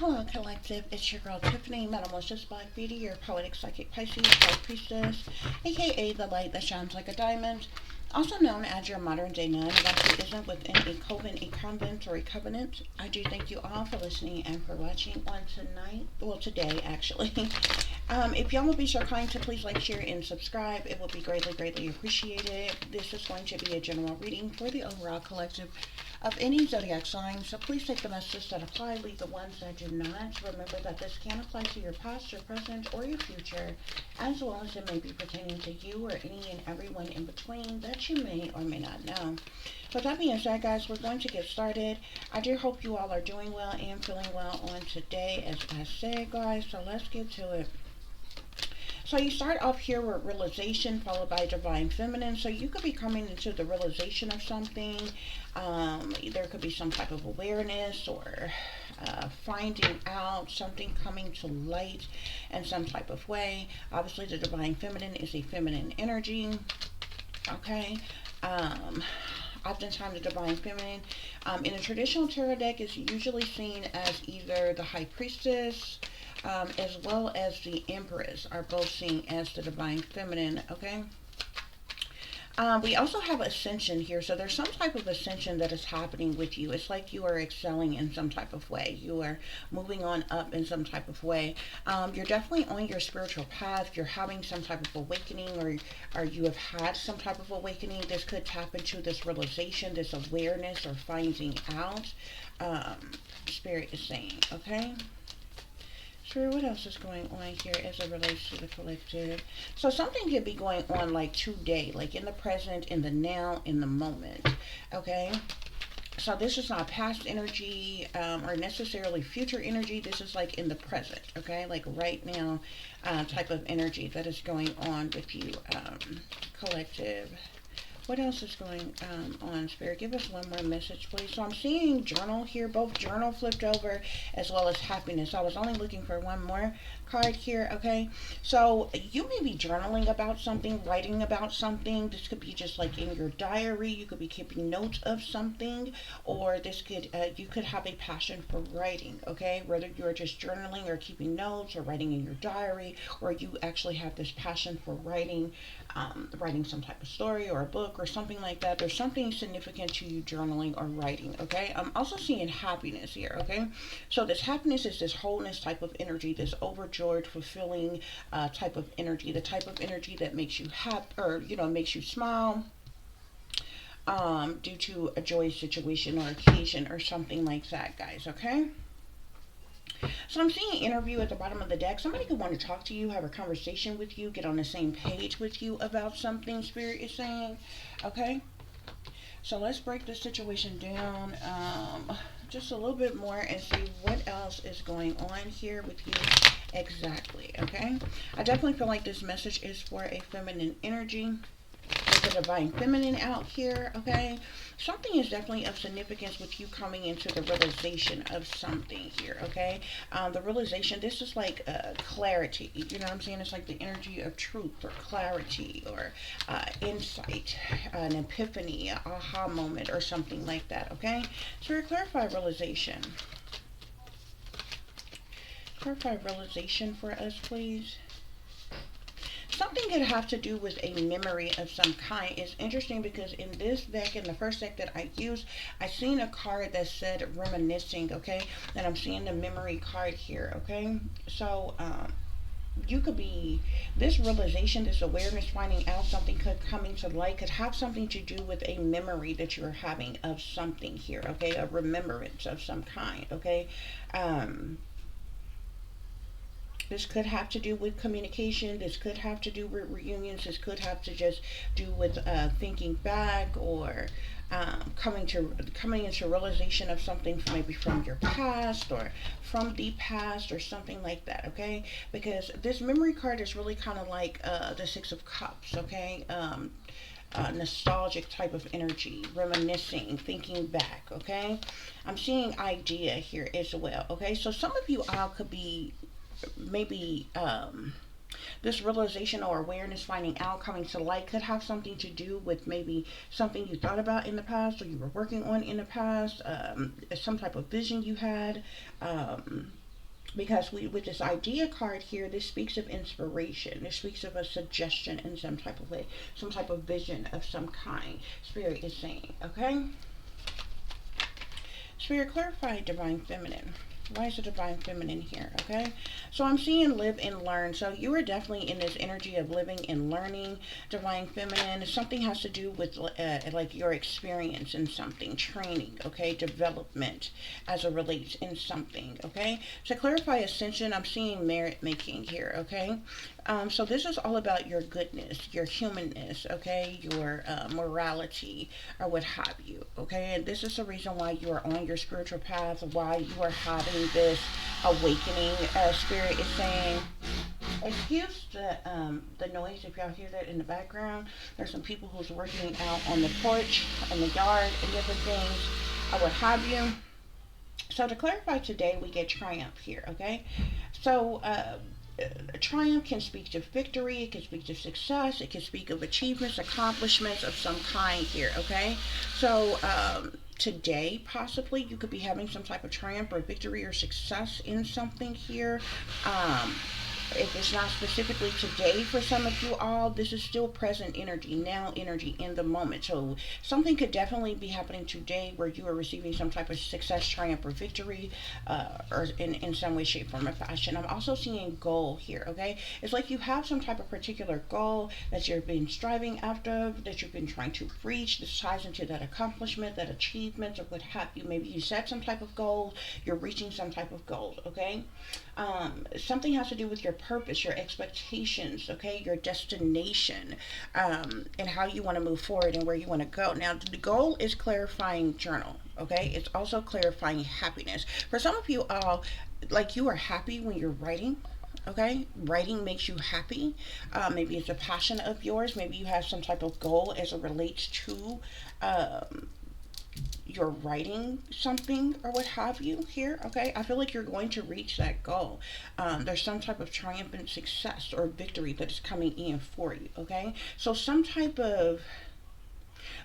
Hello, Collective. It's your girl Tiffany, Metamorphosis Black Beauty, your poetic psychic Pisces, High Priestess, aka the light that shines like a diamond, also known as your modern day nun, one who isn't within a coven, a convent, or a covenant. I do thank you all for listening and for watching on tonight. Well, today, actually. If y'all will be so kind to please like, share, and subscribe, it will be greatly, greatly appreciated. This is going to be a general reading for the overall collective of any zodiac sign, so please take the messages that apply, leave the ones that do not. Remember that this can apply to your past, your present, or your future, as well as it may be pertaining to you or any and everyone in between that you may or may not know. With that being said, guys, we're going to get started. I do hope you all are doing well and feeling well on today, as I said, guys, so let's get to it. So you start off here with realization followed by divine feminine. So you could be coming into the realization of something. There could be some type of awareness or finding out something coming to light in some type of way. Obviously, the divine feminine is a feminine energy. Okay. Oftentimes, the divine feminine in a traditional tarot deck is usually seen as either the high priestess, as well as the empress are both seen as the divine feminine. Okay. We also have ascension here, so there's some type of ascension that is happening with you. It's like you are excelling in some type of way. You are moving on up in some type of way. You're definitely on your spiritual path. You're having some type of awakening, or you have had some type of awakening. This could tap into this realization, this awareness, or finding out. Spirit is saying, okay? Sure, what else is going on here as it relates to the collective? So something could be going on like today, like in the present, in the now, in the moment. Okay? So this is not past energy or necessarily future energy. This is like in the present, okay? Like right now type of energy that is going on with you, collective. What else is going on, Spirit? Give us one more message, please. So I'm seeing journal here, both journal flipped over as well as happiness. I was only looking for one more card here, okay? So you may be journaling about something, writing about something. This could be just like in your diary. You could be keeping notes of something, or this could, you could have a passion for writing, okay? Whether you're just journaling or keeping notes or writing in your diary, or you actually have this passion for writing, writing some type of story or a book or something like that. There's something significant to you journaling or writing, okay? I'm also seeing happiness here, okay? So this happiness is this wholeness type of energy, this overjoyed, fulfilling type of energy, the type of energy that makes you happy, or, you know, makes you smile due to a joyous situation or occasion or something like that, guys, okay? So I'm seeing an interview at the bottom of the deck. Somebody could want to talk to you, have a conversation with you, get on the same page with you about something, Spirit is saying. Okay? So let's break this situation down just a little bit more and see what else is going on here with you exactly. Okay? I definitely feel like this message is for a feminine energy. The divine feminine out here, okay? Something is definitely of significance with you coming into the realization of something here, okay? The realization, this is like clarity, you know what I'm saying? It's like the energy of truth or clarity or insight, an epiphany, an aha moment or something like that, okay? So clarify realization. Clarify realization for us, please. Something could have to do with a memory of some kind. It's interesting because in this deck, in the first deck that I used, I seen a card that said reminiscing, okay? And I'm seeing the memory card here, okay? So, you could be, this realization, this awareness, finding out something could coming to light, could have something to do with a memory that you're having of something here, okay? A remembrance of some kind, okay? This could have to do with communication. This could have to do with reunions. This could have to just do with thinking back or coming into realization of something maybe from your past or from the past or something like that. Okay, because this memory card is really kind of like the Six of Cups. Okay. Nostalgic type of energy, reminiscing, thinking back, okay? I'm seeing idea here as well, okay? So some of you all could be maybe this realization or awareness, finding out, coming to light, could have something to do with maybe something you thought about in the past or you were working on in the past, some type of vision you had, because we, with this idea card here, this speaks of inspiration, this speaks of a suggestion in some type of way, some type of vision of some kind, Spirit is saying, okay? Spirit, clarify divine feminine. Why is the divine feminine here? Okay, so I'm seeing live and learn. So you are definitely in this energy of living and learning. Divine feminine, something has to do with like your experience in something, training, okay, development as it relates in something. Okay, to clarify ascension, I'm seeing merit making here. Okay, so this is all about your goodness, your humanness, okay, your morality, or what have you, okay? And this is the reason why you are on your spiritual path, why you are having this awakening. Spirit is saying, excuse the noise if y'all hear that in the background. There's some people who's working out on the porch, in the yard, and different things, or what have you. So to clarify today, we get triumph here, okay? So, triumph can speak to victory, it can speak to success, it can speak of achievements, accomplishments of some kind here, okay? So, today, possibly, you could be having some type of triumph or victory or success in something here. Um, if it's not specifically today for some of you all, this is still present energy, now energy in the moment. So something could definitely be happening today where you are receiving some type of success, triumph, or victory, or in some way, shape, form, or fashion. I'm also seeing goal here, okay? It's like you have some type of particular goal that you've been striving after, that you've been trying to reach. This ties into that accomplishment, that achievement, or what have you. Maybe you set some type of goal, you're reaching some type of goal, okay? Something has to do with your purpose, your expectations, okay, your destination, and how you want to move forward and where you want to go. Now, the goal is clarifying journal, okay? It's also clarifying happiness. For some of you all, like you are happy when you're writing. Okay, writing makes you happy. Maybe it's a passion of yours. Maybe you have some type of goal as it relates to um, you're writing something or what have you here, okay? I feel like you're going to reach that goal. There's some type of triumphant success or victory that is coming in for you, okay? So some type of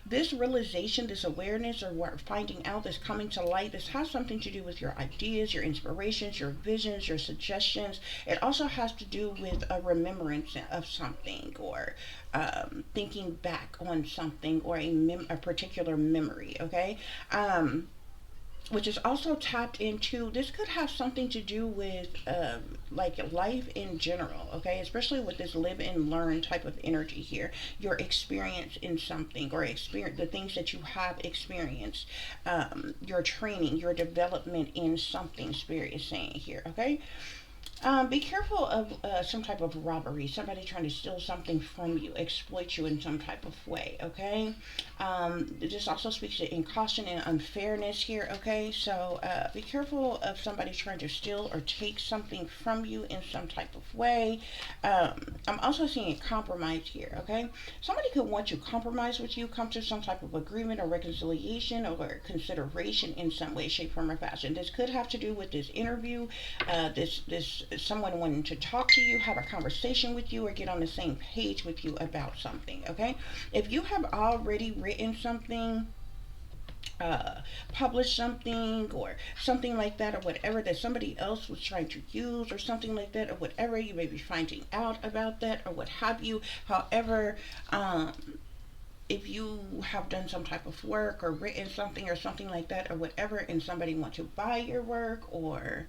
this realization, this awareness, or what finding out, this coming to light, this has something to do with your ideas, your inspirations, your visions, your suggestions. It also has to do with a remembrance of something, or thinking back on something, or a particular memory, okay? Which is also tapped into, this could have something to do with like life in general, okay, especially with this live and learn type of energy here, your experience in something, or experience the things that you have experienced, your training, your development in something, Spirit is saying here, okay? Be careful of some type of robbery, somebody trying to steal something from you, exploit you in some type of way, okay? This also speaks to caution and unfairness here, okay? So be careful of somebody trying to steal or take something from you in some type of way. I'm also seeing a compromise here, okay? Somebody could want to compromise with you, come to some type of agreement or reconciliation or consideration in some way, shape, form, or fashion. This could have to do with this interview, this someone wanting to talk to you, have a conversation with you, or get on the same page with you about something, okay? If you have already written something, published something, or something like that, or whatever, that somebody else was trying to use, or something like that, or whatever, you may be finding out about that, or what have you. However, if you have done some type of work or written something or something like that, or whatever, and somebody wants to buy your work, or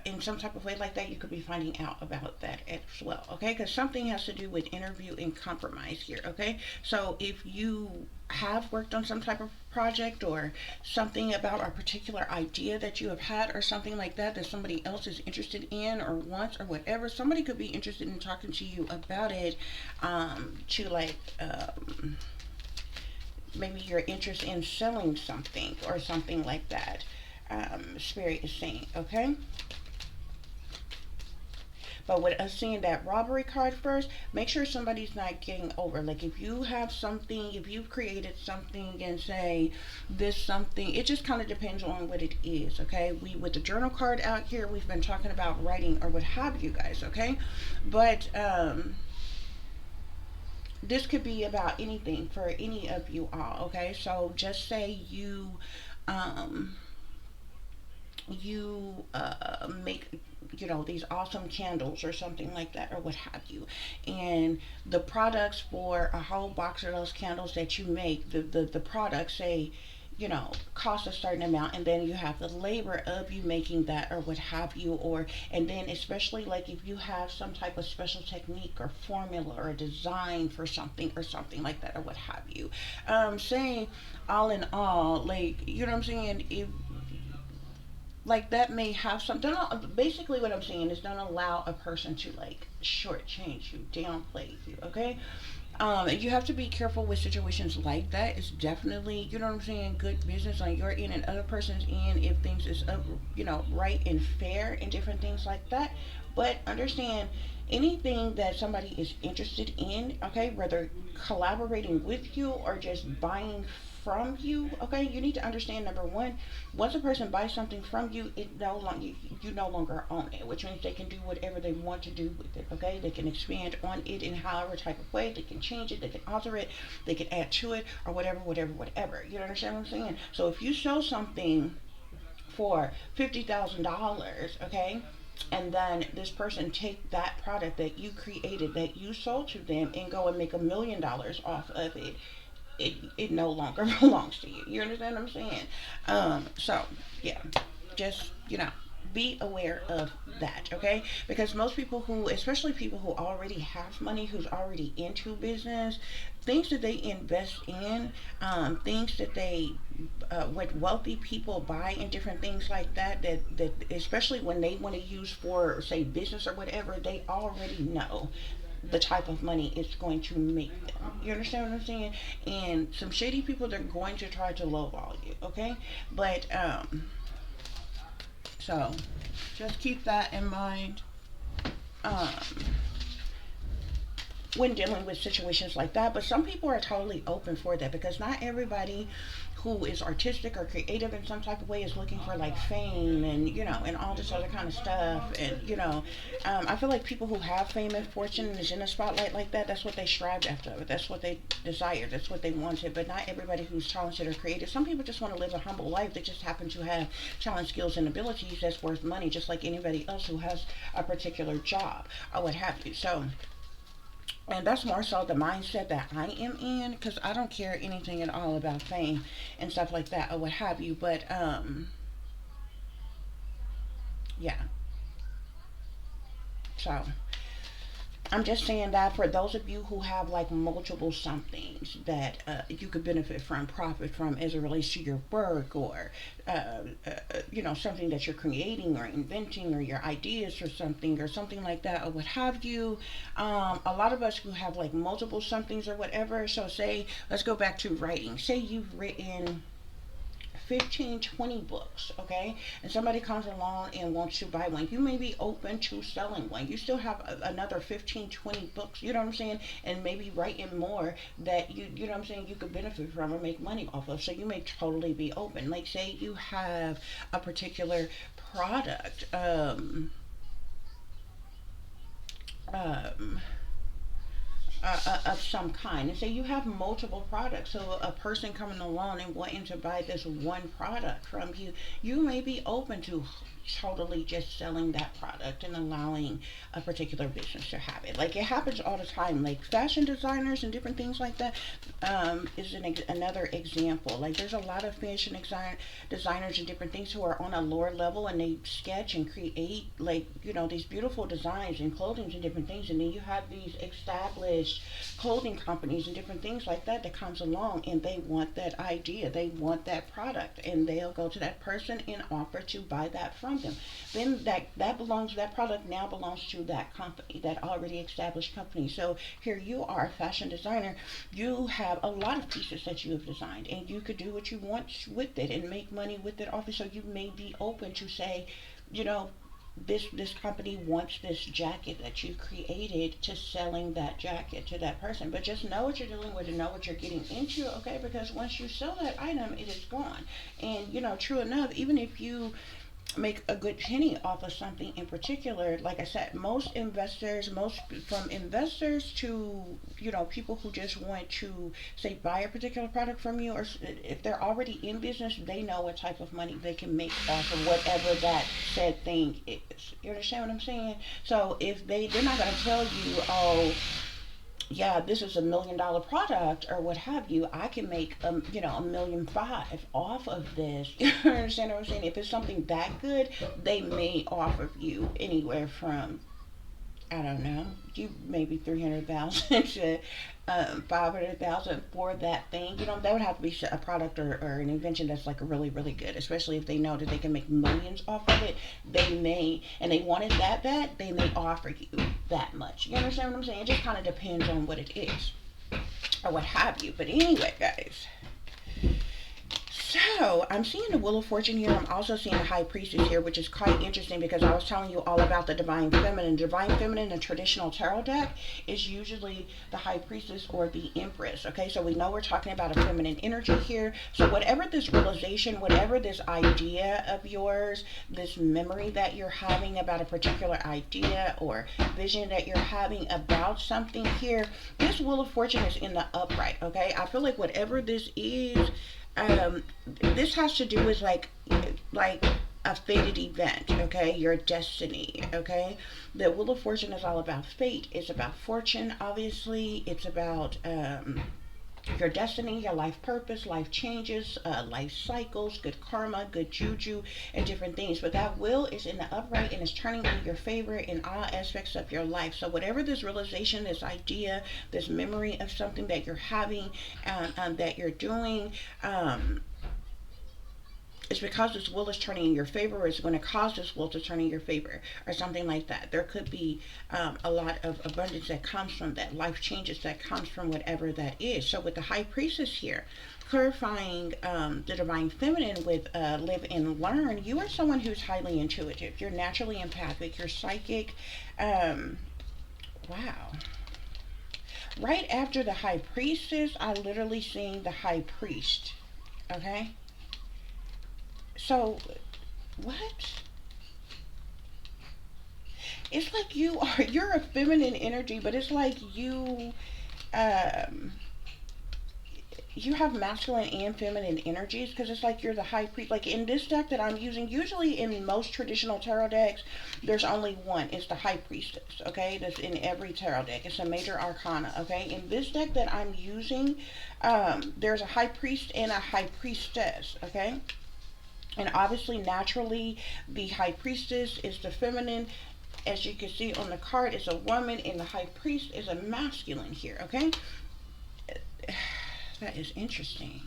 in some type of way like that, you could be finding out about that as well, okay? Because something has to do with interview and compromise here, okay? So if you have worked on some type of project, or something about a particular idea that you have had, or something like that, that somebody else is interested in or wants, or whatever, somebody could be interested in talking to you about it, to like maybe your interest in selling something or something like that, Spirit is saying, okay? But with us seeing that robbery card first, make sure somebody's not getting over. Like if you have something, if you've created something and say this something, it just kind of depends on what it is, okay? We, with the journal card out here, we've been talking about writing or what have you guys, okay? But this could be about anything for any of you all, okay? So just say um, you make these awesome candles or something like that or what have you. And the products for a whole box of those candles that you make, the products say, cost a certain amount, and then you have the labor of you making that or what have you. Or and then especially like if you have some type of special technique or formula or design for something or something like that or what have you. Saying all in all, like, you know what I'm saying, if like that may have some, don't, basically what I'm saying is don't allow a person to like shortchange you, downplay you, okay? You have to be careful with situations like that. It's definitely, you know what I'm saying, good business on your end and other person's end if things is up, right and fair and different things like that. But understand anything that somebody is interested in, okay, whether collaborating with you or just buying from you, okay, you need to understand number one, once a person buys something from you, it no longer you no longer own it, which means they can do whatever they want to do with it, okay? They can expand on it in however type of way, they can change it, they can alter it, they can add to it, or whatever, whatever, whatever. You understand what I'm saying? So if you sell something for $50,000, okay, and then this person take that product that you created, that you sold to them, and go and make $1 million off of it, it no longer belongs to you. You understand what I'm saying? So yeah, just be aware of that, okay? Because most people who, especially people who already have money, who's already into business, things that they invest in, things that they, what wealthy people buy and different things like that, that especially when they want to use for, say, business or whatever, they already know the type of money it's going to make them. You understand what I'm saying? And some shady people, they're going to try to lowball you, okay? But so just keep that in mind. Um, when dealing with situations like that. But some people are totally open for that because not everybody who is artistic or creative in some type of way is looking for like fame and and all this other kind of stuff. And I feel like people who have fame and fortune and is in a spotlight like that, that's what they strived after, that's what they desired, that's what they wanted. But not everybody who's talented or creative. Some people just want to live a humble life. They just happen to have talent, skills, and abilities that's worth money, just like anybody else who has a particular job or what have you. So, and that's more so the mindset that I am in, because I don't care anything at all about fame and stuff like that or what have you. But yeah. So I'm just saying that for those of you who have like multiple somethings that you could benefit from, profit from as it relates to your work, or something that you're creating or inventing, or your ideas or something like that or what have you. A lot of us who have like multiple somethings or whatever. So say, let's go back to writing. Say you've written 15, 20 books, okay? And somebody comes along and wants to buy one. You may be open to selling one. You still have another 15, 20 books, you know what I'm saying? And maybe writing more that you know what I'm saying, you could benefit from or make money off of. So you may totally be open. Like say you have a particular product, um, of some kind, and say you have multiple products. So a person coming along and wanting to buy this one product from you, you may be open to totally just selling that product and allowing a particular business to have it. Like it happens all the time. Like fashion designers and different things like that is another example. Like there's a lot of fashion designers and different things who are on a lower level, and they sketch and create like these beautiful designs and clothing and different things. And then you have these established clothing companies and different things like that that comes along, and they want that idea, they want that product, and they'll go to that person and offer to buy that from them. Then that product now belongs to that company, that already established company. So here you are, a fashion designer, you have a lot of pieces that you have designed, and you could do what you want with it and make money with it off it. So you may be open to say, you know this company wants this jacket that you created, to selling that jacket to that person. But just know what you're dealing with and know what you're getting into, okay? Because once you sell that item, it is gone. And true enough, even if you make a good penny off of something in particular, like I said, most from investors to people who just want to say buy a particular product from you, or if they're already in business, they know what type of money they can make off of whatever that said thing is. You understand what I'm saying? So if they're not going to tell you, oh, yeah, this is $1 million product or what have you. I can make $1.5 million off of this. You understand what I'm saying? If it's something that good, they may offer you anywhere from, I don't know, you maybe 300,000 to 500,000 for that thing. That would have to be a product or an invention that's like really really good. Especially if they know that they can make millions off of it, they may, and they want it that bad, they may offer you that much. You understand what I'm saying? It just kind of depends on what it is or what have you. But anyway, guys. So, I'm seeing the Wheel of Fortune here. I'm also seeing the High Priestess here, which is quite interesting because I was telling you all about the Divine Feminine. The Divine Feminine, a traditional tarot deck, is usually the High Priestess or the Empress. Okay, so we know we're talking about a feminine energy here. So, whatever this realization, whatever this idea of yours, this memory that you're having about a particular idea or vision that you're having about something here, this Wheel of Fortune is in the upright. Okay, I feel like whatever this is, this has to do with like a fated event, okay? Your destiny, okay? The Wheel of Fortune is all about fate. It's about fortune, obviously. It's about your destiny, your life purpose, life changes, life cycles, good karma, good juju, and different things. But that wheel is in the upright and is turning in your favor in all aspects of your life. So whatever this realization, this idea, this memory of something that you're having, that you're doing, it's because this wheel is turning in your favor, or it's going to cause this wheel to turn in your favor, or something like that. There could be a lot of abundance that comes from that, life changes that comes from whatever that is. So with the High Priestess here, clarifying the Divine Feminine with live and learn, you are someone who's highly intuitive. You're naturally empathic. You're psychic. Wow. Right after the High Priestess, I literally seen the High Priest. Okay? So, what? It's like you're a feminine energy, but it's like um, you have masculine and feminine energies, because it's like you're the high priest. Like in this deck that I'm using, usually in most traditional tarot decks, there's only one. It's the High Priestess, okay? That's in every tarot deck. It's a major arcana, okay? In this deck that I'm using, there's a High Priest and a High Priestess, okay? And obviously, naturally, the High Priestess is the feminine. As you can see on the card, it's a woman, and the High Priest is a masculine here, okay? That is interesting.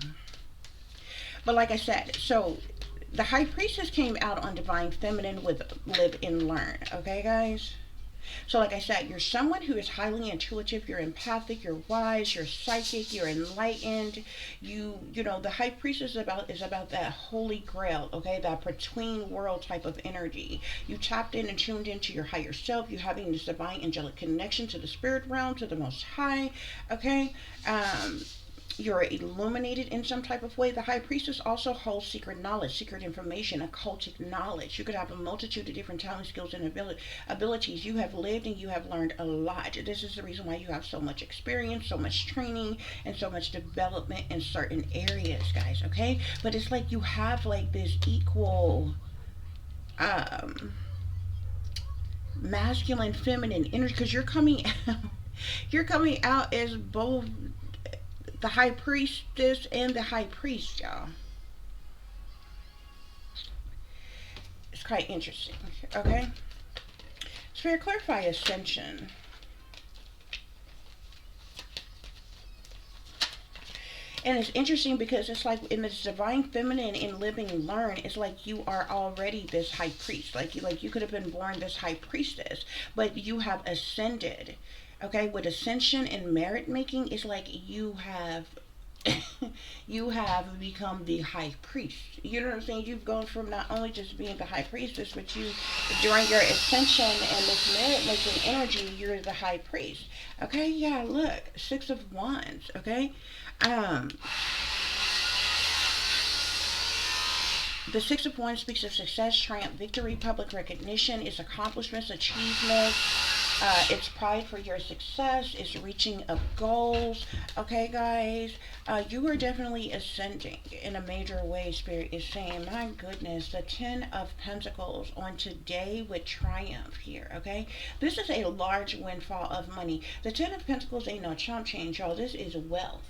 But like I said, so the High Priestess came out on Divine Feminine with Live and Learn, okay, guys? So like I said, you're someone who is highly intuitive, you're empathic, you're wise, you're psychic, you're enlightened. The High Priestess is about that holy grail, okay? That between world type of energy. You tapped in and tuned into your higher self. You having this divine angelic connection to the spirit realm, to the Most High, okay? You're illuminated in some type of way. The High Priestess also holds secret knowledge, secret information, occultic knowledge. You could have a multitude of different talent, skills, and abilities. You have lived and you have learned a lot. This is the reason why you have so much experience, so much training, and so much development in certain areas, guys, okay? But it's like you have like this equal masculine, feminine energy, because you're coming out as both the High Priestess and the High Priest, y'all. It's quite interesting, okay? Spirit, clarify ascension. And it's interesting because it's like in this Divine Feminine, in Living and Learn, it's like you are already this High Priest. Like you could have been born this High Priestess, but you have ascended. Okay, with ascension and merit making, it's like you have you have become the High Priest. You know what I'm saying? You've gone from not only just being the High Priestess, but during your ascension and this merit making energy, you're the High Priest. Okay, yeah, look, Six of Wands, okay? The Six of Wands speaks of success, triumph, victory, public recognition, it's accomplishments, achievements, It's pride for your success. It's reaching up goals. Okay, guys, you are definitely ascending in a major way. Spirit is saying, my goodness, the Ten of Pentacles on today with triumph here. Okay, this is a large windfall of money. The Ten of Pentacles ain't no chump change, y'all. This is wealth.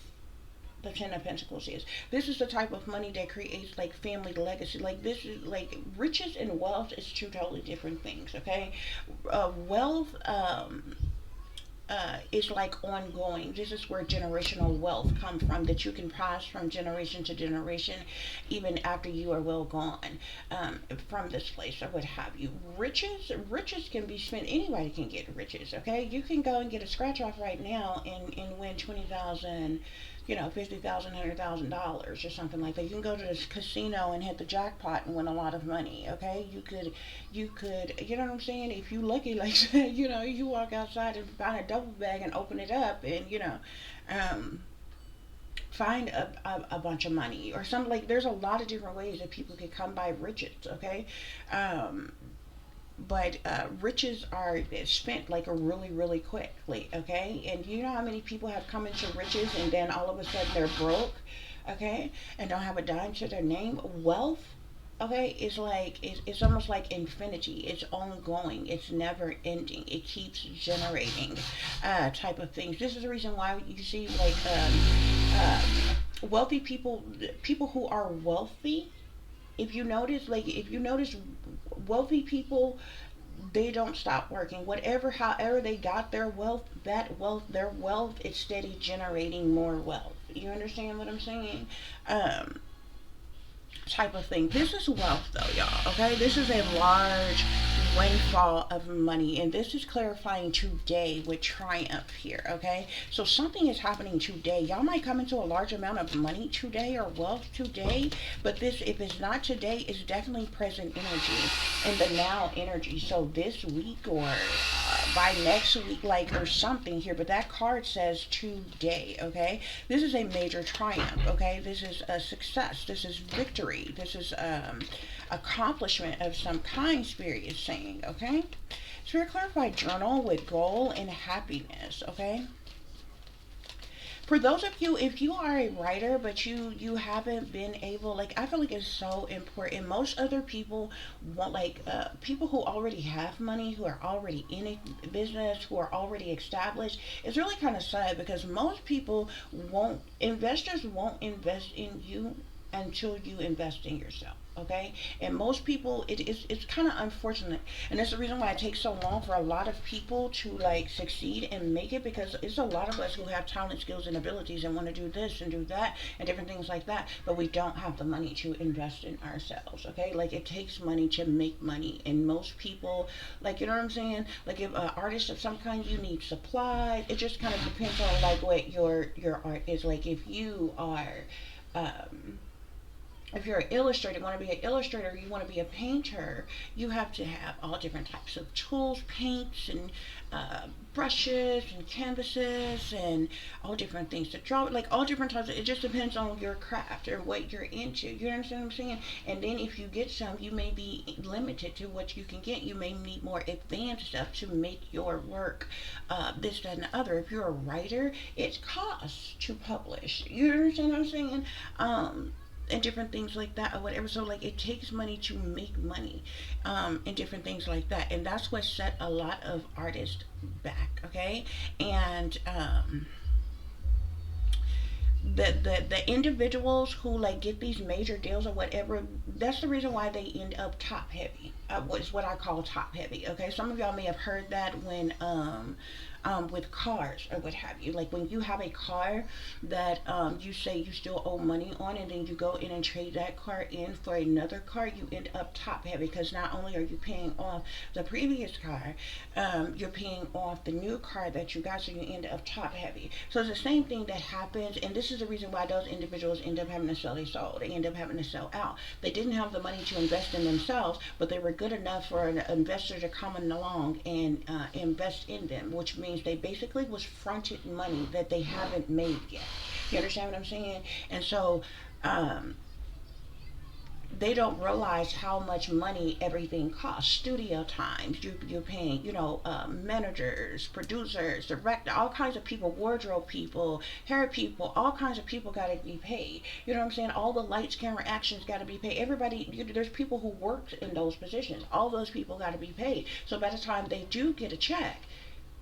The Ten of Pentacles is. This is the type of money that creates like family legacy. Like this is like riches and wealth is two totally different things. Okay, wealth is like ongoing. This is where generational wealth comes from, that you can pass from generation to generation, even after you are well gone from this place or what have you. Riches can be spent. Anybody can get riches. Okay, you can go and get a scratch off right now and win 20,000, $50,000, $100,000 or something like that. You can go to this casino and hit the jackpot and win a lot of money. Okay, you could, you know what I'm saying? If you lucky, like you walk outside and find a double bag and open it up, and um, find a bunch of money or something. Like there's a lot of different ways that people can come by riches. Okay, um, but riches are spent like a really quickly. Okay, and you know how many people have come into riches and then all of a sudden they're broke. Okay, and don't have a dime to their name. Wealth, okay, is like it's almost like infinity. It's ongoing. It's never ending. It keeps generating type of things. This is the reason why you see like wealthy people, people who are wealthy, if you notice wealthy people, they don't stop working. Whatever, however they got their wealth, their wealth is steady generating more wealth. You understand what I'm saying? Um, Type of thing. This is wealth, though, y'all. Okay, this is a large windfall of money, and this is clarifying today with triumph here. Okay, so something is happening today. Y'all might come into a large amount of money today or wealth today, but this, if it's not today, it's definitely present energy and the now energy. So this week or by next week, like, or something here, but that card says today. Okay, this is a major triumph. Okay, this is a success. This is victory. This is accomplishment of some kind. Spirit is saying. Okay, Spirit clarified journal with goal and happiness. Okay, for those of you, if you are a writer but you haven't been able, like, I feel like it's so important. Most other people want, like, people who already have money, who are already in a business, who are already established. It's really kind of sad because most people won't, investors won't invest in you until you invest in yourself. Okay, and most people, it's kind of unfortunate, and that's the reason why it takes so long for a lot of people to like succeed and make it, because it's a lot of us who have talent, skills, and abilities and want to do this and do that and different things like that, but we don't have the money to invest in ourselves. Okay, like it takes money to make money, and most people, like, you know what I'm saying, like if an artist of some kind, you need supply. It just kind of depends on like what your art is. Like um if you're an illustrator, you want to be an illustrator, you want to be a painter, you have to have all different types of tools, paints, and brushes, and canvases, and all different things to draw. Like all different types. It just depends on your craft or what you're into. You understand what I'm saying? And then if you get some, you may be limited to what you can get. You may need more advanced stuff to make your work this, that, and the other. If you're a writer, it costs to publish. You understand what I'm saying? And different things like that or whatever. So like it takes money to make money, and different things like that, and that's what set a lot of artists back. Okay, and the individuals who like get these major deals or whatever, that's the reason why they end up top heavy. What I call top heavy. Okay, some of y'all may have heard that when with cars or what have you. Like when you have a car that you say you still owe money on, and then you go in and trade that car in for another car, you end up top heavy, because not only are you paying off the previous car, you're paying off the new car that you got, so you end up top heavy. So it's the same thing that happens, and this is the reason why those individuals end up having to sell their soul. They end up having to sell out. They didn't have the money to invest in themselves, but they were good enough for an investor to come along and invest in them, which means they basically was fronted money that they haven't made yet. You understand what I'm saying? And so they don't realize how much money everything costs. Studio times, you're paying, managers, producers, director, all kinds of people, wardrobe people, hair people, all kinds of people got to be paid. You know what I'm saying? All the lights, camera, actions got to be paid. Everybody, there's people who worked in those positions. All those people got to be paid. So by the time they do get a check,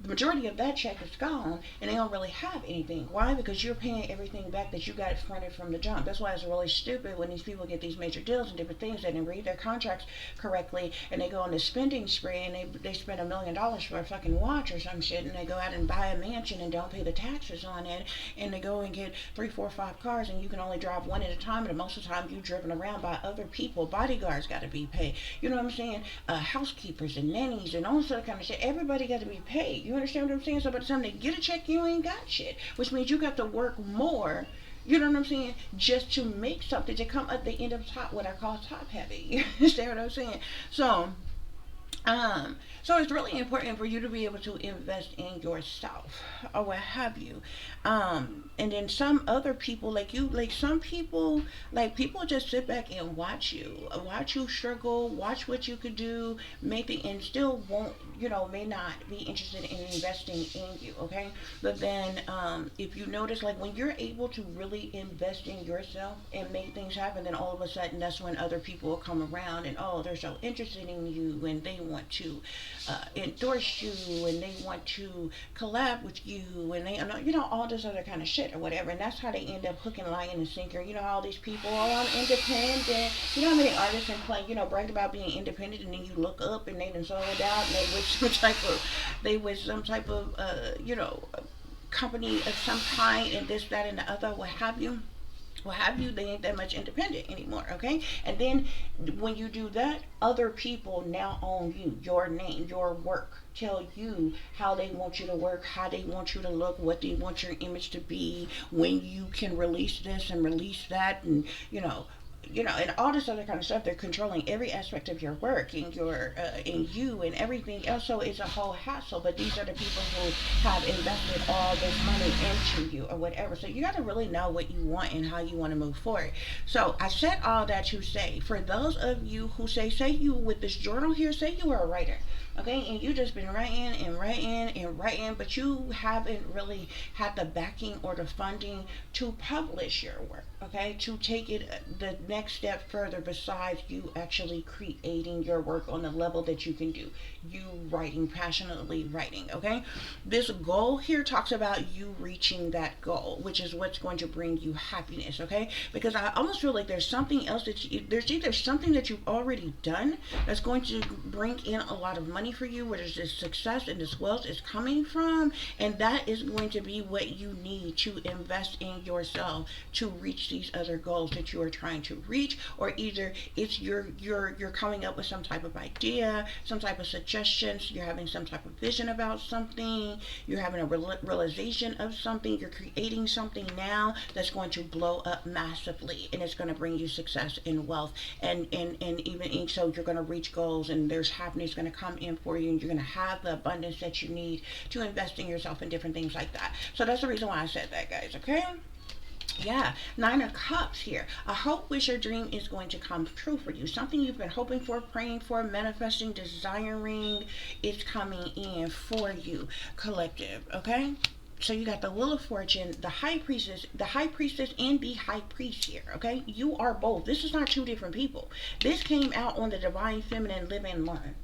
the majority of that check is gone and they don't really have anything. Why? Because you're paying everything back that you got fronted from the jump. That's why it's really stupid when these people get these major deals and different things. They didn't read their contracts correctly and they go on this spending spree and they spend $1 million for a fucking watch or some shit, and they go out and buy a mansion and don't pay the taxes on it, and they go and get 3, 4, 5 cars, and you can only drive one at a time, and most of the time you're driven around by other people. Bodyguards got to be paid. You know what I'm saying? Housekeepers and nannies and all sort of kind of shit. Everybody got to be paid. You understand what I'm saying? So by the time they get a check, you ain't got shit, which means you got to work more. You know what I'm saying? Just to make something to come at the end of top, what I call top heavy. You understand what I'm saying? So it's really important for you to be able to invest in yourself or what have you. And then some other people, like some people, like people just sit back and watch you struggle, watch what you could do, maybe, and still won't, may not be interested in investing in you. Okay. But then, if you notice, like when you're able to really invest in yourself and make things happen, then all of a sudden that's when other people will come around and, oh, they're so interested in you and they want to endorse you and they want to collab with you and they, all this other kind of shit or whatever. And that's how they end up hooking, line, and sinker. All these people, oh, I'm independent. You know how many artists and play, brag about being independent, and then you look up and they done sold out and they with some type of, company of some kind and this, that, and the other, what have you, they ain't that much independent anymore, okay? And then when you do that, other people now own you, your name, your work, tell you how they want you to work, how they want you to look, what they want your image to be, when you can release this and release that, and and all this other kind of stuff. They're controlling every aspect of your work and your and you and everything else. So it's a whole hassle. But these are the people who have invested all this money into you or whatever. So you got to really know what you want and how you want to move forward. So I said all that to say, for those of you who say you with this journal here, say you are a writer. Okay, and you just been writing and writing and writing, but you haven't really had the backing or the funding to publish your work, okay, to take it the next step further besides you actually creating your work on the level that you can do. You writing, passionately writing, okay? This goal here talks about you reaching that goal, which is what's going to bring you happiness, okay? Because I almost feel like there's something else there's either something that you've already done that's going to bring in a lot of money for you, where there's this success and this wealth is coming from, and that is going to be what you need to invest in yourself to reach these other goals that you are trying to reach. Or either it's you're coming up with some type of idea, some type of suggestions, you're having some type of vision about something, you're having a realization of something, you're creating something now that's going to blow up massively, and it's going to bring you success and wealth, and even so you're going to reach goals, and there's happiness going to come in for you, and you're going to have the abundance that you need to invest in yourself and different things like that. So that's the reason why I said that, guys, okay? Yeah, 9 of Cups here. A hope, wish, or dream is going to come true for you. Something you've been hoping for, praying for, manifesting, desiring is coming in for you, collective, okay? So you got the Wheel of Fortune, the High Priestess, and the High Priest here, okay? You are both. This is not two different people. This came out on the Divine Feminine Live and Learn.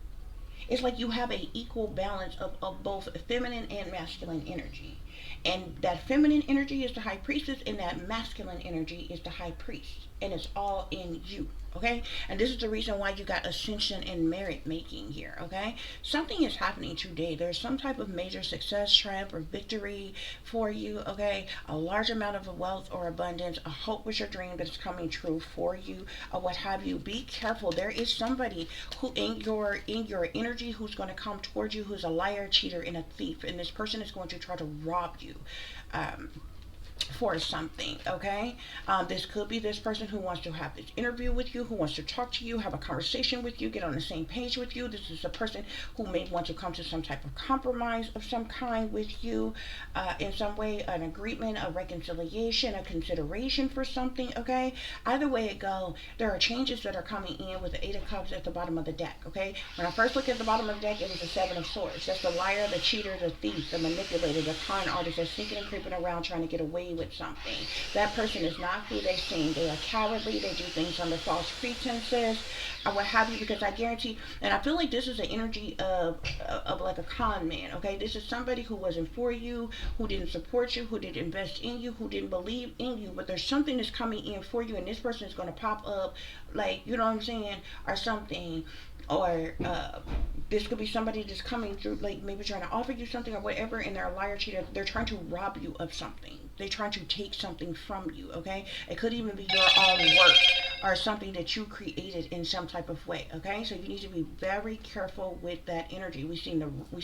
It's like you have an equal balance of both feminine and masculine energy. And that feminine energy is the High Priestess, and that masculine energy is the High Priest. And it's all in you, okay? And this is the reason why you got ascension and merit making here, okay? Something is happening today. There's some type of major success, triumph, or victory for you, okay? A large amount of wealth or abundance, a hope was your dream that is coming true for you, or what have you. Be careful. There is somebody who in your energy who's going to come towards you, who's a liar, cheater, and a thief, and this person is going to try to rob you. for something, okay? This could be this person who wants to have this interview with you, who wants to talk to you, have a conversation with you, get on the same page with you. This is a person who may want to come to some type of compromise of some kind with you, in some way, an agreement, a reconciliation, a consideration for something, okay? Either way it go, there are changes that are coming in with the Eight of Cups at the bottom of the deck, okay? When I first looked at the bottom of the deck, it was the Seven of Swords. That's the liar, the cheater, the thief, the manipulator, the con artist that's sneaking and creeping around trying to get away with something. That person is not who they seem. They are cowardly. They do things under false pretenses, or what have you. Because I guarantee, and I feel like this is the energy of like a con man. Okay, this is somebody who wasn't for you, who didn't support you, who didn't invest in you, who didn't believe in you. But there's something that's coming in for you, and this person is going to pop up, like, you know what I'm saying, or something. Or this could be somebody that's coming through, like maybe trying to offer you something or whatever, and they're a liar, cheater. They're trying to rob you of something. They're trying to take something from you, okay? It could even be your own work or something that you created in some type of way, okay? So you need to be very careful with that energy. We've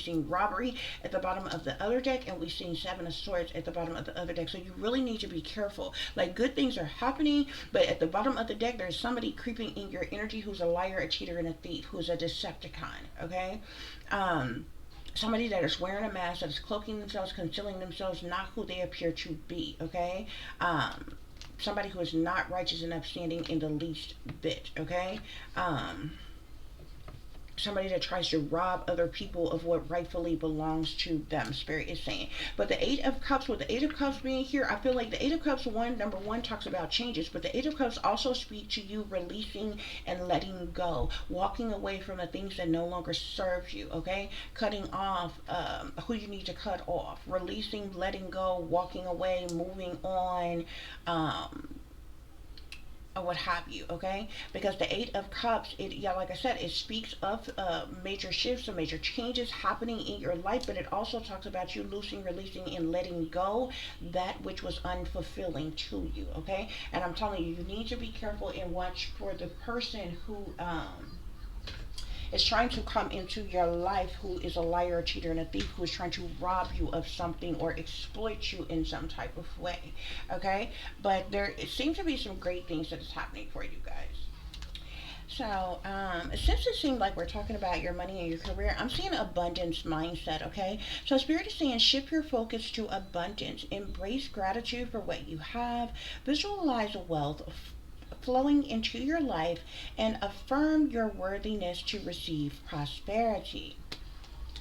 seen robbery at the bottom of the other deck, and we've seen Seven of Swords at the bottom of the other deck. So you really need to be careful. Like, good things are happening, but at the bottom of the deck, there's somebody creeping in your energy who's a liar, a cheater, and a thief, who's a Decepticon, okay? Somebody that is wearing a mask, that is cloaking themselves, concealing themselves, not who they appear to be, okay? Somebody who is not righteous and upstanding in the least bit, okay? Somebody that tries to rob other people of what rightfully belongs to them, Spirit is saying. But the Eight of Cups, with the Eight of Cups being here, I feel like the Eight of Cups, number one, talks about changes, but the Eight of Cups also speak to you releasing and letting go, walking away from the things that no longer serve you, okay? Cutting off who you need to cut off, releasing, letting go, walking away, moving on, or what have you, okay? Because the Eight of Cups, yeah, like I said, it speaks of major shifts or major changes happening in your life, but it also talks about you loosing, releasing, and letting go that which was unfulfilling to you, okay? And I'm telling you, you need to be careful and watch for the person who is trying to come into your life, who is a liar, a cheater, and a thief, who is trying to rob you of something or exploit you in some type of way, okay? But it seems to be some great things that is happening for you guys. So, since it seemed like we're talking about your money and your career, I'm seeing abundance mindset, okay? So Spirit is saying shift your focus to abundance. Embrace gratitude for what you have. Visualize wealth flowing into your life, and affirm your worthiness to receive prosperity.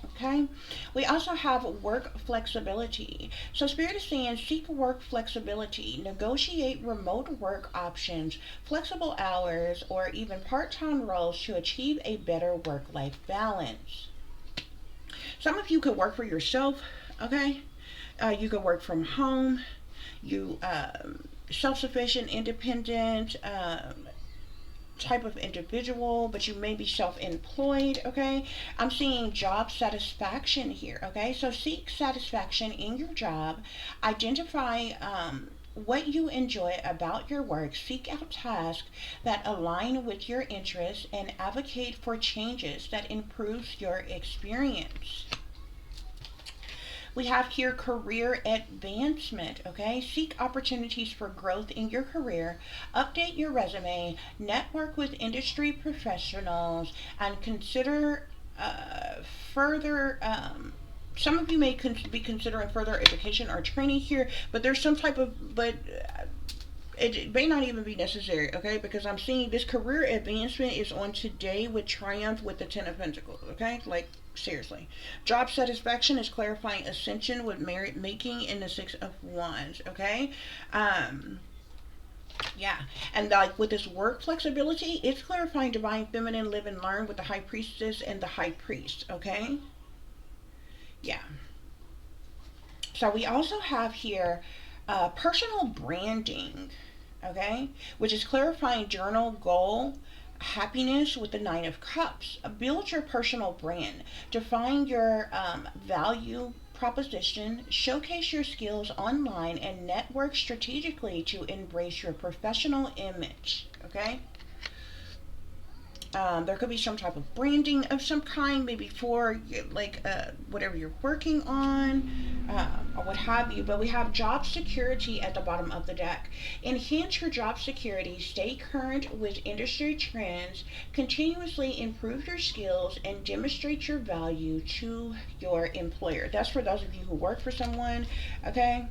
Okay, we also have work flexibility. So Spirit is saying seek work flexibility, negotiate remote work options, flexible hours, or even part-time roles to achieve a better work-life balance. Some of you could work for yourself, okay? You could work from home. You self-sufficient, independent type of individual, but you may be self-employed, okay? I'm seeing job satisfaction here, okay? So seek satisfaction in your job. Identify what you enjoy about your work. Seek out tasks that align with your interests and advocate for changes that improves your experience. We have here career advancement, okay? Seek opportunities for growth in your career, update your resume, network with industry professionals, and consider further. Some of you may be considering further education or training here, but there's some type of, but it may not even be necessary, okay? Because I'm seeing this career advancement is on today with triumph with the Ten of Pentacles, okay? Like, seriously. Job satisfaction is clarifying ascension with merit making in the Six of Wands, okay? Yeah, and like with this work flexibility, it's clarifying divine feminine live and learn with the High Priestess and the High Priest, okay? Yeah. So we also have here personal branding, okay, which is clarifying journal goal happiness with the Nine of Cups. Build your personal brand, define your value proposition, showcase your skills online, and network strategically to embrace your professional image, okay? There could be some type of branding of some kind, maybe for like whatever you're working on, or what have you. But we have job security at the bottom of the deck. Enhance your job security, stay current with industry trends, continuously improve your skills, and demonstrate your value to your employer. That's for those of you who work for someone, okay?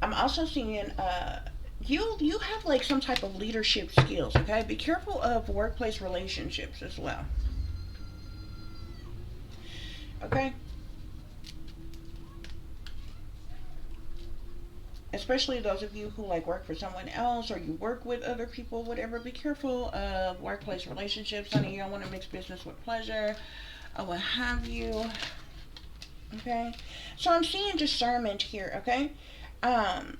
I'm also seeing you have like some type of leadership skills, okay? Be careful of workplace relationships as well. Okay? Especially those of you who like work for someone else or you work with other people, whatever, be careful of workplace relationships. Honey, you don't want to mix business with pleasure or what have you. Okay? So I'm seeing discernment here, okay? Um,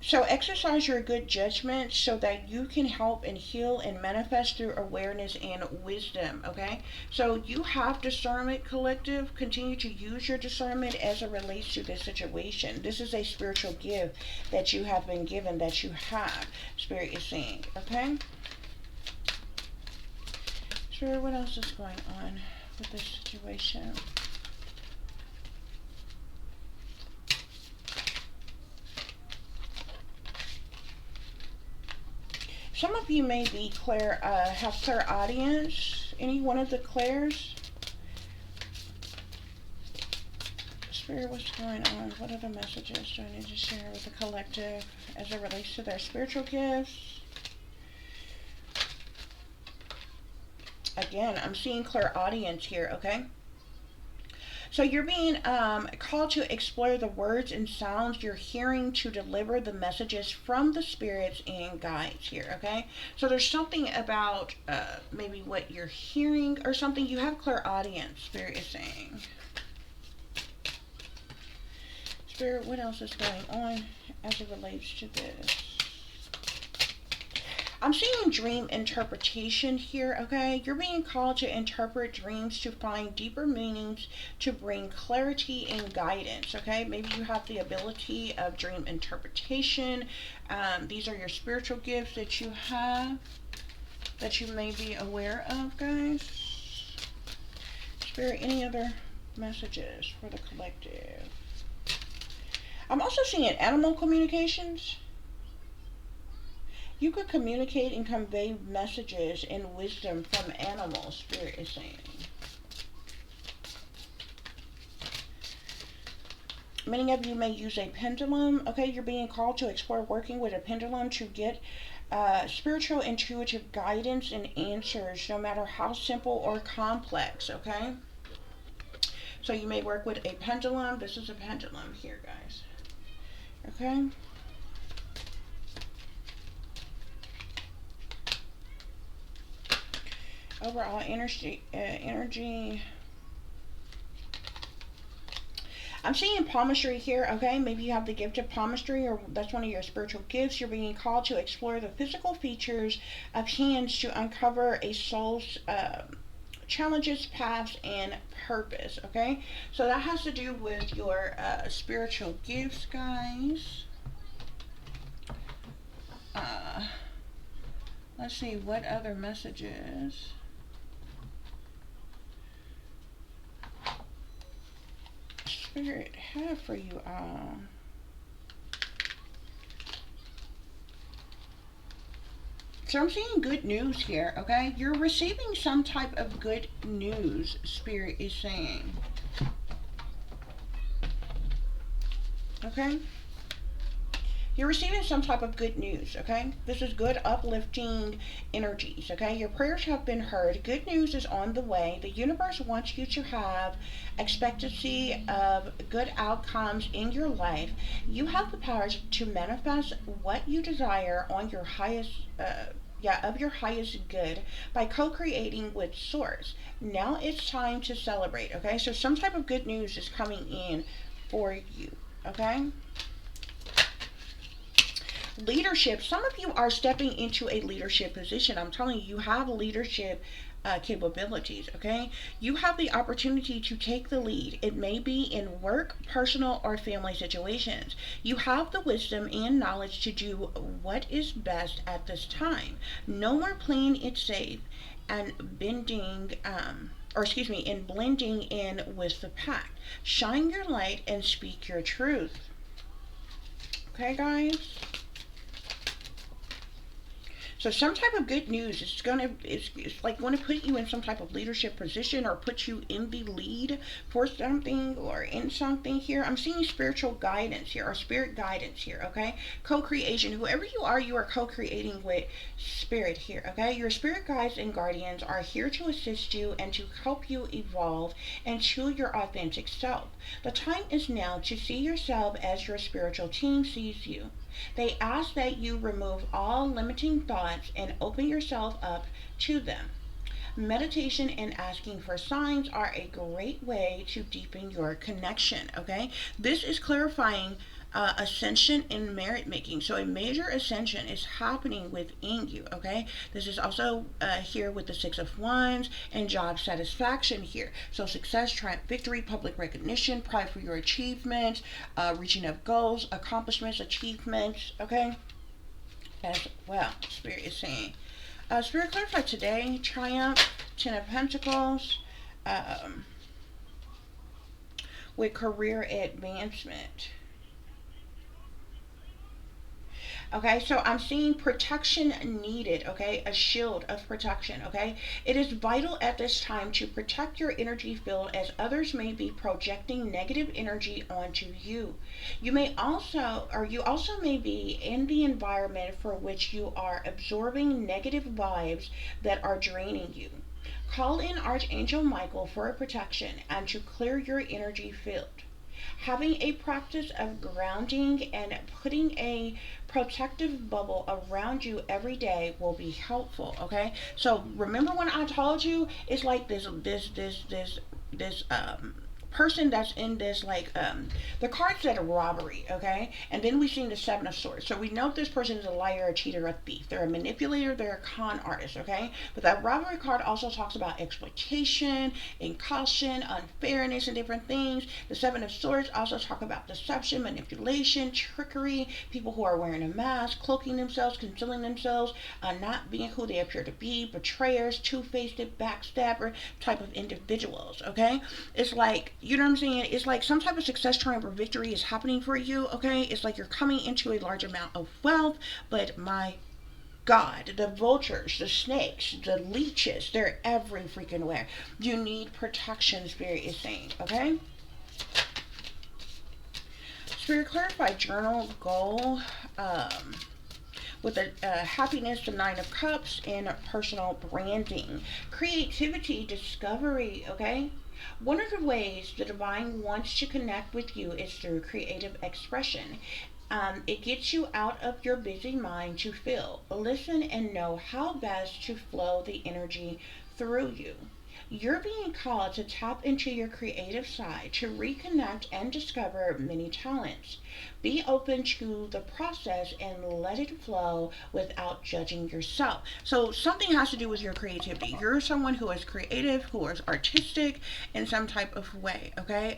So exercise your good judgment so that you can help and heal and manifest through awareness and wisdom, okay? So you have discernment, collective. Continue to use your discernment as it relates to this situation. This is a spiritual gift that you have been given, that you have, Spirit is saying, okay? Spirit, what else is going on with this situation? Some of you may be have clairaudience. Any one of the clairs? Spirit, what's going on? What other messages do I need to share with the collective as it relates to their spiritual gifts? Again, I'm seeing clairaudience here, okay? So you're being called to explore the words and sounds you're hearing to deliver the messages from the spirits and guides here, okay? So there's something about maybe what you're hearing or something. You have clairaudience, Spirit is saying. Spirit, what else is going on as it relates to this? I'm seeing dream interpretation here, okay? You're being called to interpret dreams to find deeper meanings, to bring clarity and guidance, okay? Maybe you have the ability of dream interpretation. These are your spiritual gifts that you have, that you may be aware of, guys. Spirit, any other messages for the collective? I'm also seeing animal communications. You could communicate and convey messages and wisdom from animals, Spirit is saying. Many of you may use a pendulum. Okay, you're being called to explore working with a pendulum to get spiritual intuitive guidance and answers, no matter how simple or complex, okay? So you may work with a pendulum. This is a pendulum here, guys. Okay? Overall energy. I'm seeing palmistry here, okay? Maybe you have the gift of palmistry, or that's one of your spiritual gifts. You're being called to explore the physical features of hands to uncover a soul's challenges, paths, and purpose, okay? So that has to do with your spiritual gifts, guys. Let's see, what other messages? Spirit have for you all. So I'm seeing good news here, okay? You're receiving some type of good news, Spirit is saying. Okay? You're receiving some type of good news, okay? This is good, uplifting energies, okay? Your prayers have been heard. Good news is on the way. The universe wants you to have expectancy of good outcomes in your life. You have the power to manifest what you desire on your highest, of your highest good by co-creating with Source. Now it's time to celebrate, okay? So some type of good news is coming in for you, okay? Leadership. Some of you are stepping into a leadership position. I'm telling you, you have leadership capabilities, okay? You have the opportunity to take the lead. It may be in work, personal, or family situations. You have the wisdom and knowledge to do what is best at this time. No more playing it safe and blending in with the pack. Shine your light and speak your truth. Okay, guys? So some type of good news is it's like going to put you in some type of leadership position or put you in the lead for something or in something here. I'm seeing spiritual guidance here or spirit guidance here, okay? Co-creation. Whoever you are co-creating with spirit here, okay? Your spirit guides and guardians are here to assist you and to help you evolve into your authentic self. The time is now to see yourself as your spiritual team sees you. They ask that you remove all limiting thoughts and open yourself up to them. Meditation and asking for signs are a great way to deepen your connection, okay? This is clarifying ascension in merit making. So a major ascension is happening within you, okay? This is also here with the Six of Wands and job satisfaction here. So success, triumph, victory, public recognition, pride for your achievements, reaching of goals, accomplishments, achievements, okay? As well, Spirit is saying. Spirit clarify today, triumph, Ten of Pentacles, with career advancement. Okay, so I'm seeing protection needed, okay? A shield of protection, okay? It is vital at this time to protect your energy field as others may be projecting negative energy onto you. You also may be in the environment for which you are absorbing negative vibes that are draining you. Call in Archangel Michael for a protection and to clear your energy field. Having a practice of grounding and putting a protective bubble around you every day will be helpful, okay? So remember when I told you it's like this person that's in this the card said a robbery, okay? And then we seen the Seven of Swords. So we know this person is a liar, a cheater, a thief. They're a manipulator, they're a con artist, okay? But that robbery card also talks about exploitation, incaution, unfairness, and different things. The Seven of Swords also talk about deception, manipulation, trickery, people who are wearing a mask, cloaking themselves, concealing themselves, not being who they appear to be, betrayers, two-faced, backstabber type of individuals, okay? It's like, you know what I'm saying? It's like some type of success, triumph, or victory is happening for you, okay? It's like you're coming into a large amount of wealth, but my God, the vultures, the snakes, the leeches, they're every freaking where. You need protection, Spirit is saying, okay? Spirit clarify journal goal with the happiness, the Nine of Cups, and personal branding. Creativity, discovery, okay? One of the ways the divine wants to connect with you is through creative expression. It gets you out of your busy mind to feel, listen, and know how best to flow the energy through you. You're being called to tap into your creative side to reconnect and discover many talents. Be open to the process and let it flow without judging yourself. So something has to do with your creativity. You're someone who is creative, who is artistic in some type of way, okay?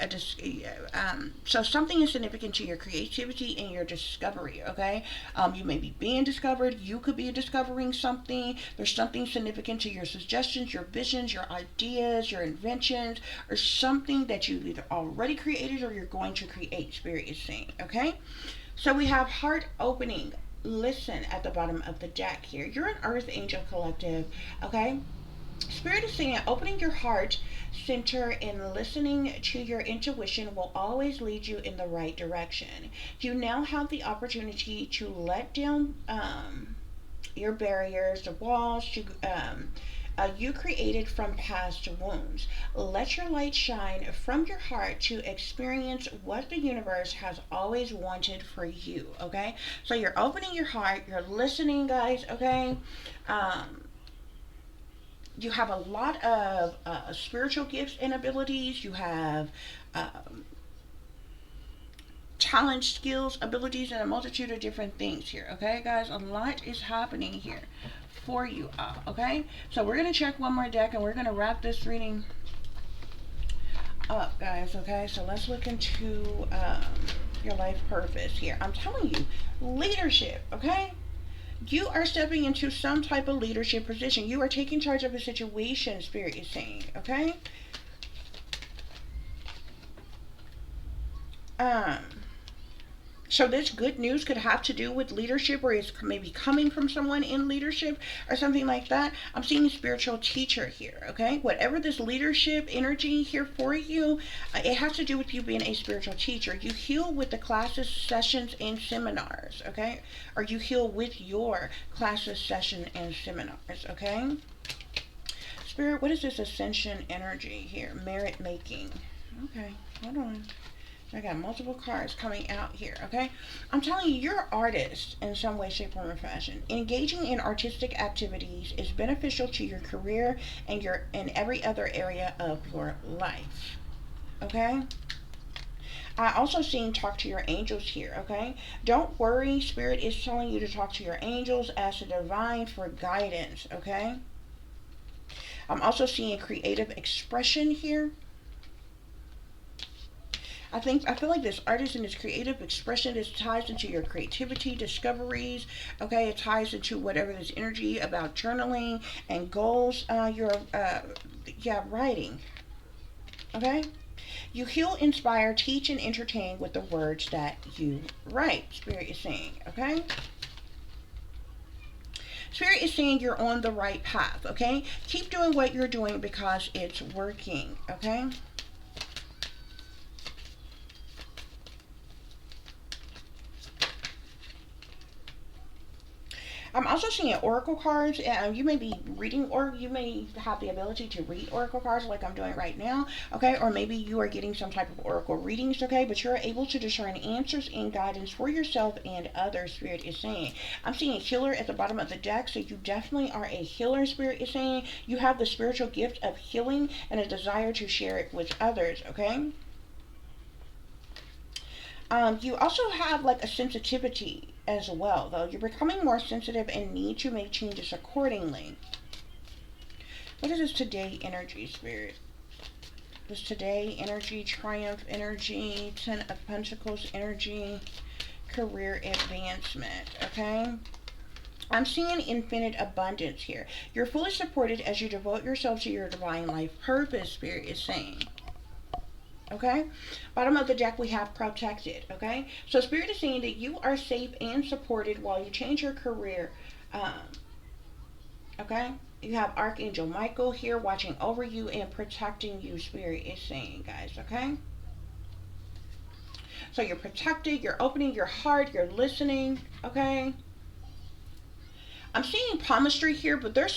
So something is significant to your creativity and your discovery, okay? You may be being discovered. You could be discovering something. There's something significant to your suggestions, your visions, your ideas, your inventions, or something that you've either already created or you're going to create, Spirit is saying, okay? So we have heart opening. Listen at the bottom of the deck here. You're an Earth Angel Collective, okay? Spirit is saying opening your heart center and listening to your intuition will always lead you in the right direction. You now have the opportunity to let down your barriers, the walls you created from past wounds. Let your light shine from your heart to experience what the universe has always wanted for you, okay? So you're opening your heart, you're listening, guys, okay? You have a lot of spiritual gifts and abilities. You have talent, skills, abilities, and a multitude of different things here, okay, guys? A lot is happening here for you all, okay? So we're going to check one more deck and we're going to wrap this reading up, guys, okay? So let's look into your life purpose here. I'm telling you, leadership, okay? You are stepping into some type of leadership position. You are taking charge of a situation, Spirit is saying, okay? So this good news could have to do with leadership, or it's maybe coming from someone in leadership or something like that. I'm seeing a spiritual teacher here, okay? Whatever this leadership energy here for you, it has to do with you being a spiritual teacher. You heal with the classes, sessions, and seminars, okay? Or you heal with your classes, session, and seminars, okay? Spirit, what is this ascension energy here? Merit making. Okay, hold on. I got multiple cards coming out here, okay? I'm telling you, you're an artist in some way, shape, form, or fashion. Engaging in artistic activities is beneficial to your career and every other area of your life, okay? I also seen talk to your angels here, okay? Don't worry, Spirit is telling you to talk to your angels, ask the divine for guidance, okay? I'm also seeing creative expression here. I feel like this artist and this creative expression, this ties into your creativity, discoveries, okay? It ties into whatever this energy about journaling and goals you're writing, okay? You heal, inspire, teach, and entertain with the words that you write, Spirit is saying, okay? Spirit is saying you're on the right path, okay? Keep doing what you're doing because it's working, okay? I'm also seeing oracle cards. You may be reading, or you may have the ability to read oracle cards like I'm doing right now, okay? Or maybe you are getting some type of oracle readings, okay? But you're able to discern answers and guidance for yourself and others, Spirit is saying. I'm seeing a healer at the bottom of the deck, so you definitely are a healer, Spirit is saying. You have the spiritual gift of healing and a desire to share it with others, okay? You also have like a sensitivity as well, though. You're becoming more sensitive and need to make changes accordingly. What is this today energy, Spirit? This today energy, triumph energy, 10 of Pentacles energy, career advancement, okay? I'm seeing infinite abundance here. You're fully supported as you devote yourself to your divine life purpose, Spirit is saying. Okay, bottom of the deck we have protected, okay? So Spirit is saying that you are safe and supported while you change your career, okay? You have Archangel Michael here watching over you and protecting you, Spirit is saying, guys, okay? So you're protected, you're opening your heart, you're listening, okay? I'm seeing palmistry here, but there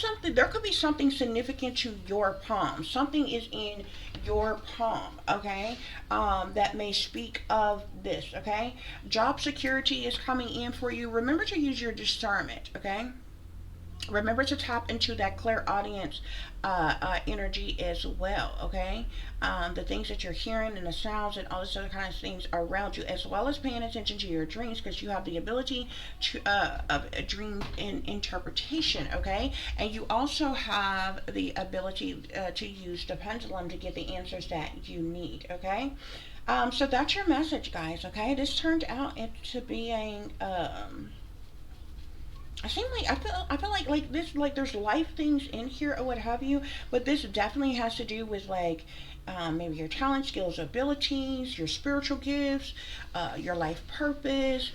could be something significant to your palm. Something is in your palm, okay, that may speak of this, okay? Job security is coming in for you. Remember to use your discernment, okay? Remember to tap into that clairaudience energy as well, okay? The things that you're hearing and the sounds and all this other kind of things around you, as well as paying attention to your dreams, because you have the ability to of a dream interpretation, okay? And you also have the ability to use the pendulum to get the answers that you need, okay? So that's your message, guys, okay? This turned out to being I feel like this, like there's life things in here or what have you, but this definitely has to do with like maybe your talent, skills, abilities, your spiritual gifts, your life purpose,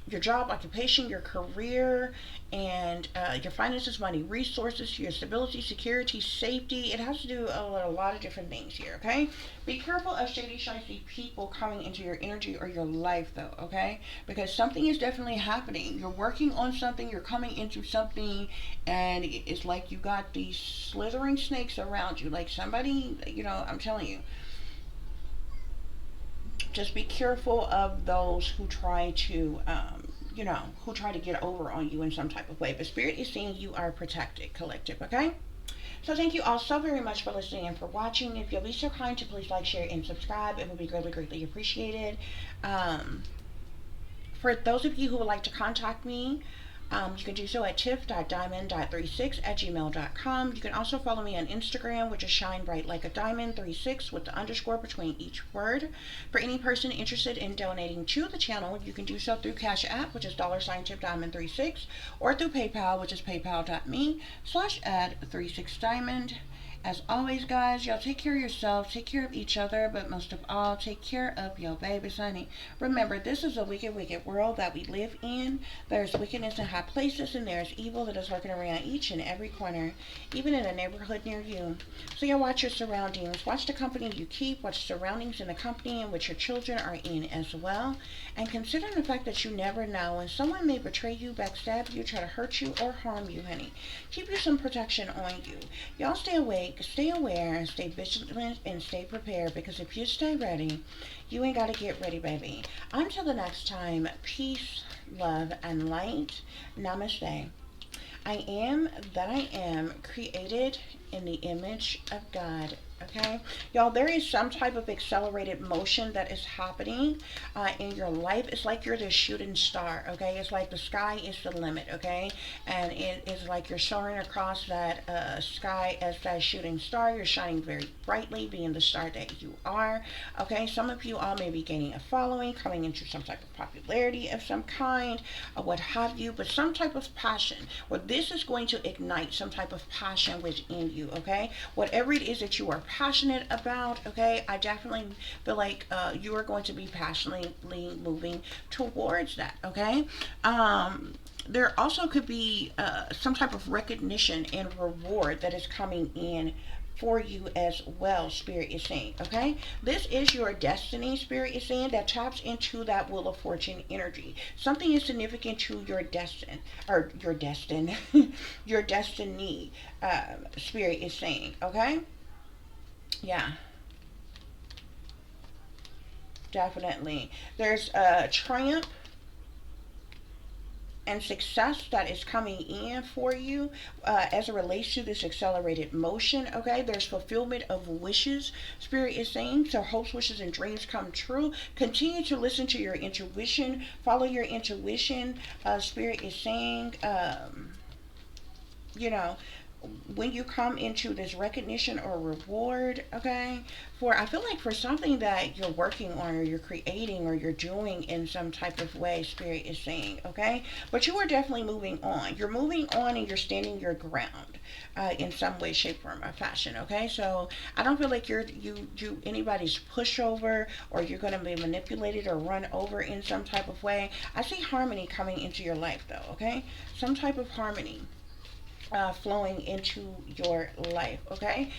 your job, occupation, your career, and your finances, money, resources, your stability, security, safety. It has to do with a lot of different things here, okay? Be careful of shady, shifty people coming into your energy or your life, though, okay? Because something is definitely happening. You're working on something, you're coming into something, and it's like you got these slithering snakes around you. Like somebody, I'm telling you, just be careful of those who try to who try to get over on you in some type of way. But Spirit is saying you are protected, collective, okay? So thank you all so very much for listening and for watching. If you'll be so kind to please like, share, and subscribe, it would be greatly, greatly appreciated. For those of you who would like to contact me, You can do so at tiff.diamond.36@gmail.com. You can also follow me on Instagram, which is shine bright like a diamond 36 with the underscore between each word. For any person interested in donating to the channel, you can do so through Cash App, which is $tiffdiamond36, or through PayPal, which is paypal.me/add36diamond. As always, guys, y'all take care of yourself, take care of each other, but most of all, take care of your babies, honey. Remember, this is a wicked, wicked world that we live in. There's wickedness in high places, and there's evil that is lurking around each and every corner, even in a neighborhood near you. So y'all watch your surroundings. Watch the company you keep. Watch surroundings in the company in which your children are in as well. And consider the fact that you never know, and someone may betray you, backstab you, try to hurt you, or harm you, honey. Keep you some protection on you. Y'all stay awake. Stay aware, stay vigilant, and stay prepared, because if you stay ready, you ain't got to get ready, baby. Until the next time, peace, love, and light. Namaste. I am that I am, created in the image of God. Okay, y'all, there is some type of accelerated motion that is happening in your life. It's like you're the shooting star. Okay, it's like the sky is the limit. Okay, and it is like you're soaring across that sky as that shooting star. You're shining very brightly, being the star that you are. Okay, some of you all may be gaining a following, coming into some type of popularity of some kind, or what have you, but some type of passion, where this is going to ignite some type of passion within you. Okay, whatever it is that you are passionate about, okay, I definitely feel like you are going to be passionately moving towards that. Okay, there also could be some type of recognition and reward that is coming in for you as well, Spirit is saying. Okay, this is your destiny, Spirit is saying, that taps into that Wheel of Fortune energy. Something is significant to your destiny, or your destiny your destiny, Spirit is saying. Okay, yeah, definitely. There's a triumph and success that is coming in for you as it relates to this accelerated motion. Okay, there's fulfillment of wishes, Spirit is saying. So hopes, wishes, and dreams come true. Continue to listen to your intuition, follow your intuition, Spirit is saying. You know, when you come into this recognition or reward, okay, for, I feel like for something that you're working on, or you're creating, or you're doing in some type of way, Spirit is saying. Okay, but you are definitely moving on. You're moving on, and you're standing your ground in some way, shape, form, or fashion. Okay, so I don't feel like you anybody's pushover, or you're going to be manipulated or run over in some type of way. I see harmony coming into your life, though. Okay, some type of harmony flowing into your life. Okay,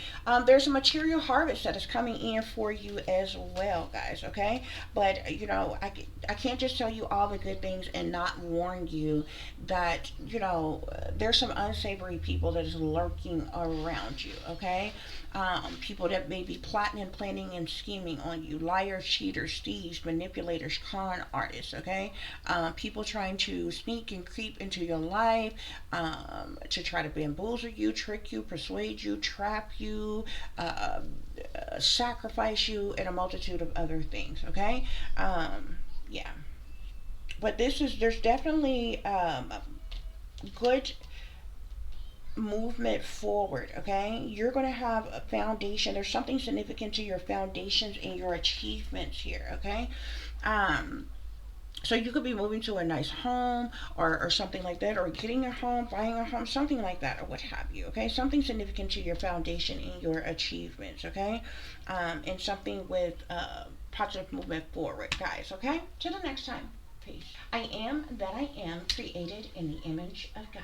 there's a material harvest that is coming in for you as well, guys. Okay, but you know, I can't just tell you all the good things and not warn you that, you know, there's some unsavory people that is lurking around you. Okay, people that may be plotting and planning and scheming on you: liars, cheaters, thieves, manipulators, con artists. Okay, people trying to sneak and creep into your life, to try to bamboozle you, trick you, persuade you, trap you, sacrifice you, and a multitude of other things. Okay, yeah. But there's definitely good movement forward. Okay, you're going to have a foundation. There's something significant to your foundations and your achievements here. Okay, so you could be moving to a nice home, or something like that, or getting a home, buying a home, something like that, or what have you. Okay, something significant to your foundation and your achievements. Okay, and something with positive movement forward, guys. Okay, till the next time, peace. I am that I am, created in the image of God.